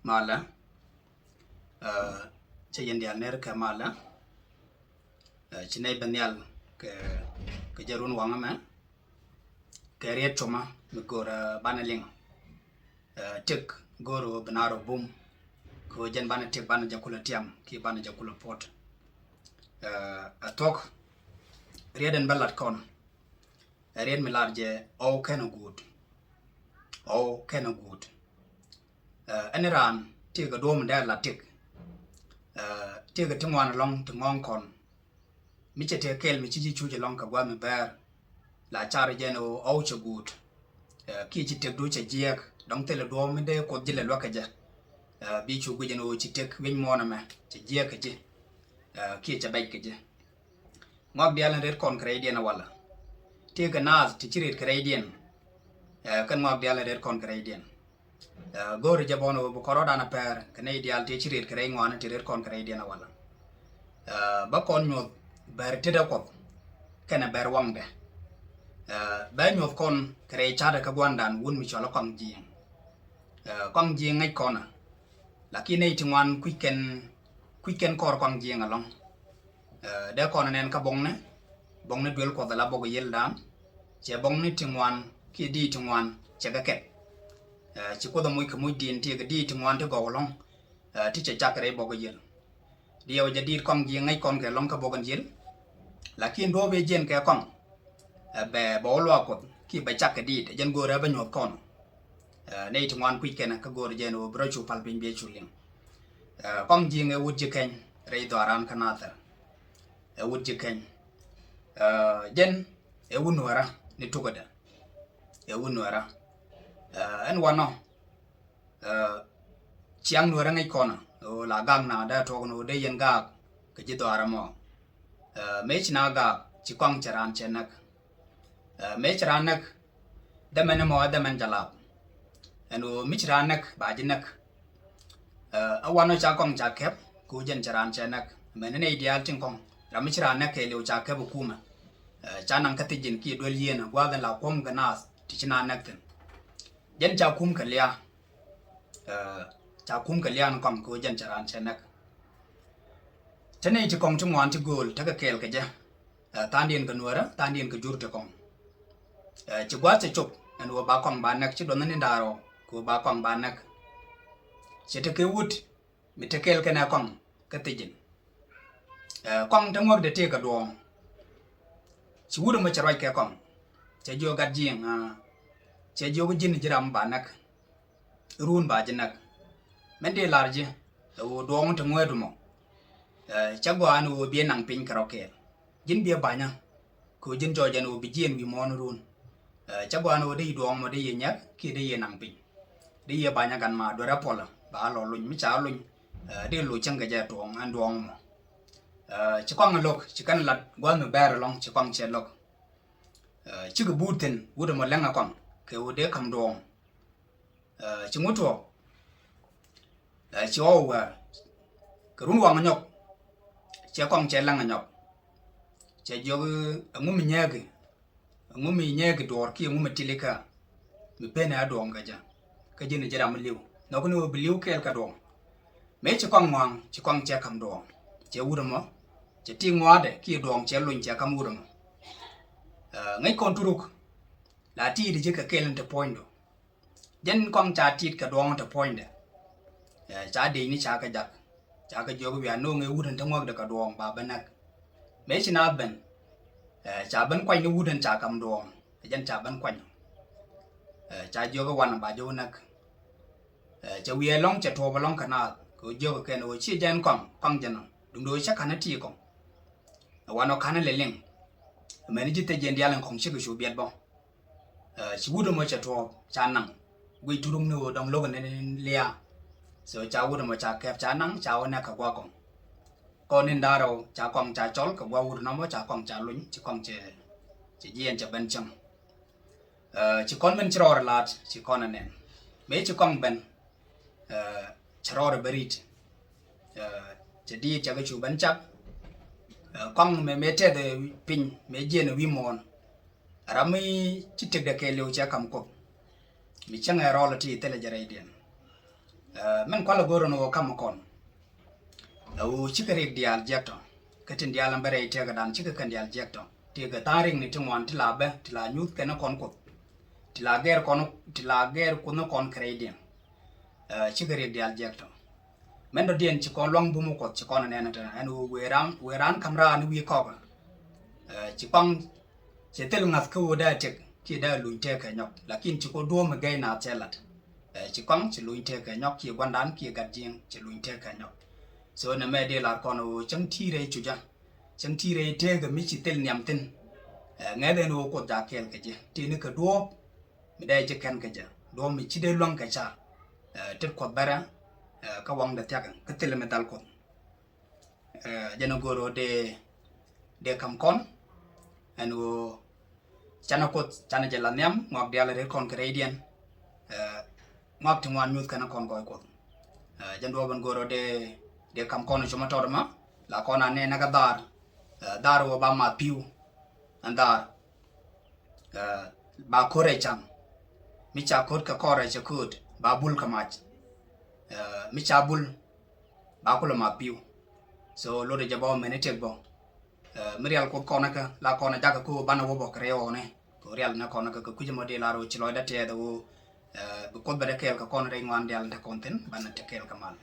mala che yendial ner ka mala chinay banyal ke jarun wangama ke riet choma gora banaling tek goro banaro bum ko jen bana tek bana jakula tiam ki bana jakula pot atok rieden balat kon ried milarje all kind of good aniran tiga dom der la tiga tingwan long tingong kon miche te kel mi chiji chuje long ka gwa mi ber la char jeno au che good ki chi tek du che jiek dong tele dom de ko jile lo ka ja bi chu gu jeno chi tek win mona me che jiek je ki che bai ke je ngok dialan red kon kredien wala tiga naz ti chirit kredien kan ngok dialan red kon kredien gori jabono bu koroda na per kane ideal te chirit kre ngwana te red kon kre diana wala ba kon nyo ber tida ko kana ber wangde ba nyo kon kre chada ka gwandan wun mi chola kong ji ngai kona lakini tingwan quicken kor kong ji ngalong de kona nen ka bongne duel ko dala bogo yeldam che bongne tingwan ki di tingwan che ga ket chỉ có tầm mui tiền thì cái đi thì ngoan thì gò long thì chỉ chắc cái bọc cái gì điều giờ đi con gì ngay con cái long cái bọc cái gì là khi đó về gen cái con bè bỏ loa cột khi bài chắc cái đi để dân gora bên nhột con đây thì ngoan quy cái này cái gora gen ở bờ chụp palp bên bia chụp liền con gì ngay uất keng rei doaran kanata uất keng gen unwara ni tukada unwara en wano chiang nuara ngai kona o la gang na da to no de yen ga ke ji dwara mo mech na ga chi kwang charan chenak mech ranak da men mo da men jala eno mich ranak ba jinak a wano cha kwang cha kep ku jen charan chenak men ne ideal tin kong ra mich ranak ke lo cha kep kuma cha nang ka tijin ki dol yen gwa da la kom ga nas ti china nak tin dân cha kum kalia nó còn có dân charan chenak thế này chỉ còn trong ngoan chỉ gol ta cái kel cái ja tan điền cái nuara tan điền cái jur ta còn chỉ quá chỉ chụp anh ba con ba nak chỉ đón nên đaro của ba con ba nak chỉ ta cái wood mi ta kel cái nào còn cái tijin con trong ngọc để chơi cái đồ chỉ wood mà charai cái con chỉ vô gạt giang che jogo jin jiram banak run ba jinak mende larje o dong to ngwedu mo chagwa no bi nang pin karoke jin bi banya ko jin joje no bi jin wi mon run chagwa no de dong mo de yenyak ki de yenang pin de ye banya gan ma do rapola ba lo luñ mi cha luñ de lu changa ja dong an dong mo chikwang lok chikan lat gwa no ber long chikwang che lok chigu buten wudo mo lenga kwang ke ude kam dong chimuto chiwa ke run wang nyok che kong che lang nyok che jog ngumi nyagi dor ki ngumi tilika mi pena dong ga ja ka jini jira mliu no kuno bliu ke ka dong me che kong wang che kong che kam dong che wudo mo che ti ngwade ki dong che luñ che kam wudo mo ngai kon turuk la ti di je ka kelen te point do jen kong cha tit ka dong te point de cha de ni cha ka jak cha ka jogo wi no ngai wudan te ngok de ka dong ba banak me china ben cha ban kwai ni wudan cha kam dong jen cha ban kwai cha jogo wan ba jo nak cha wi long cha to ba long kana ko jogo ken o chi jen kong jen dum do cha kana ti kong wano kana le leng me ni jite jen dialen kong chi ko shu biet bo chỉ wudo mo cha to cha nang gui turung no dong logan ne lia so cha wudo mo cha kep cha nang cha ona ka kwa kon nin daro cha kong cha chol ka wa wudo no mo cha kong cha luñ chỉ kong che yen cha ben chang chỉ kon men chror lat chỉ kon anen me chỉ kong ben chror berit chỉ đi cha ga chu ben chak kong me te de pin me jen wi mon rami chitik de ke liu cha kam ko mi changa rolo ti tele jare dien men kwala goro no kama kon u chikare dial jekto katin dial ambere ite ga dan chika kan dial jekto ti ga taring ni tingwan tilabe tila nyut kana kon ko tilager kono kon kredien chikare dial jekto men do dien chi kon long bumu ko chi kon ne na ta anu weran kamra ni wi ko chi pang che tel ngat ko da tek ki da lu te ka nyok lakin chi ko do ma gai na chelat chi pang chi lu te ka nyok ki gwandan ki ga jing chi lu te ka nyok so na me de la kono chang ti re chu ja chang ti re te ga mi chi tel nyam tin ngai le no ko ja kel ka je ti ni ka do mi da je kan ka ja do mi chi de long ka cha tet ko bara ka wang da ta ka tel me dal ko jeno goro de kam kon anu chana kot chana jela nyam ngok dia le kon kredien ngok tingwan nyut kana kon koy ko jando ban goro de kam kon chuma torma la kona ne naga dar wo ba ma piu andar ba kore cham mi cha kot ka kore cha kut ba bul ka mach mi cha bul ba ko ma piu so lo de jabo mene tek bo mirial ko kona ka la kona jaga ko bana wo bo kreo ne ko real na kona ka ku jamo de la ro chilo da te do ko ba de kel ka kona re ngwan dial da konten bana te kel ka mal